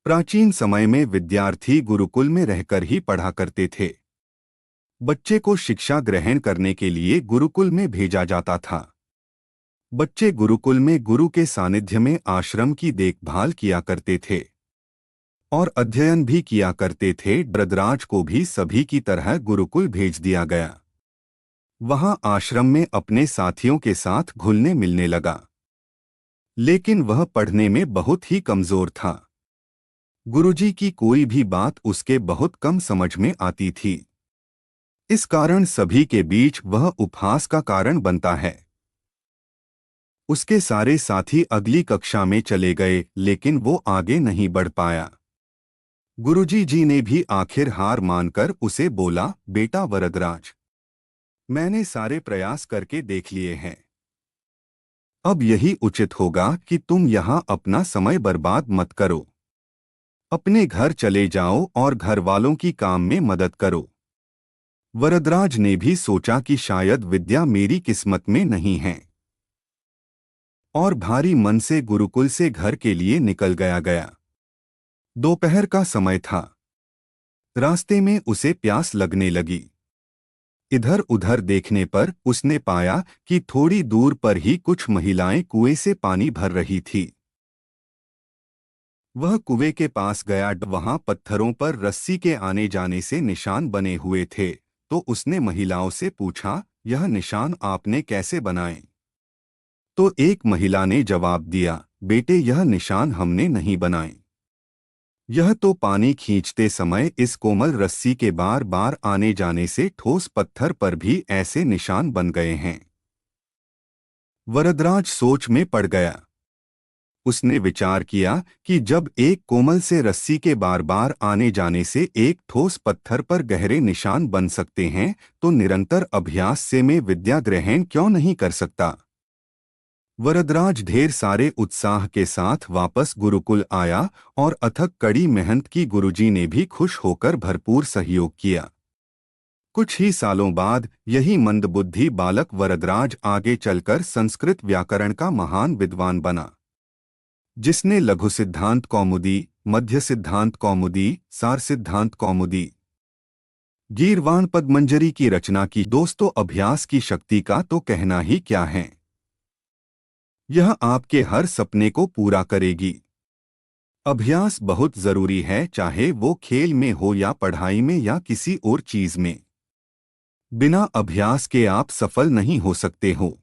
प्राचीन समय में विद्यार्थी गुरुकुल में रहकर ही पढ़ा करते थे। बच्चे को शिक्षा ग्रहण करने के लिए गुरुकुल में भेजा जाता था। बच्चे गुरुकुल में गुरु के सानिध्य में आश्रम की देखभाल किया करते थे और अध्ययन भी किया करते थे। वरदराज को भी सभी की तरह गुरुकुल भेज दिया गया। वहां आश्रम में अपने साथियों के साथ घुलने मिलने लगा, लेकिन वह पढ़ने में बहुत ही कमजोर था। गुरुजी की कोई भी बात उसके बहुत कम समझ में आती थी। इस कारण सभी के बीच वह उपहास का कारण बनता है। उसके सारे साथी अगली कक्षा में चले गए, लेकिन वो आगे नहीं बढ़ पाया। गुरुजी जी ने भी आखिर हार मानकर उसे बोला, बेटा वरदराज, मैंने सारे प्रयास करके देख लिए हैं। अब यही उचित होगा कि तुम यहाँ अपना समय बर्बाद मत करो। अपने घर चले जाओ और घर वालों की काम में मदद करो। वरदराज ने भी सोचा कि शायद विद्या मेरी किस्मत में नहीं है, और भारी मन से गुरुकुल से घर के लिए निकल गया। दोपहर का समय था। रास्ते में उसे प्यास लगने लगी। इधर उधर देखने पर उसने पाया कि थोड़ी दूर पर ही कुछ महिलाएं कुएं से पानी भर रही थी। वह कुएं के पास गया। वहां पत्थरों पर रस्सी के आने जाने से निशान बने हुए थे। तो उसने महिलाओं से पूछा, यह निशान आपने कैसे बनाए? तो एक महिला ने जवाब दिया, बेटे यह निशान हमने नहीं बनाए। यह तो पानी खींचते समय इस कोमल रस्सी के बार बार आने जाने से ठोस पत्थर पर भी ऐसे निशान बन गए हैं। वरदराज सोच में पड़ गया। उसने विचार किया कि जब एक कोमल से रस्सी के बार बार आने जाने से एक ठोस पत्थर पर गहरे निशान बन सकते हैं, तो निरंतर अभ्यास से मैं विद्या ग्रहण क्यों नहीं कर सकता। वरदराज ढेर सारे उत्साह के साथ वापस गुरुकुल आया और अथक कड़ी मेहनत की। गुरुजी ने भी खुश होकर भरपूर सहयोग किया। कुछ ही सालों बाद यही मंदबुद्धि बालक वरदराज आगे चलकर संस्कृत व्याकरण का महान विद्वान बना, जिसने लघु सिद्धांत कौमुदी, मध्य सिद्धांत कौमुदी, सार सिद्धांत कौमुदी, गीर्वाण पद्मंजरी की रचना की। दोस्तों, अभ्यास की शक्ति का तो कहना ही क्या है। यह आपके हर सपने को पूरा करेगी। अभ्यास बहुत जरूरी है, चाहे वो खेल में हो या पढ़ाई में या किसी और चीज में। बिना अभ्यास के आप सफल नहीं हो सकते हो।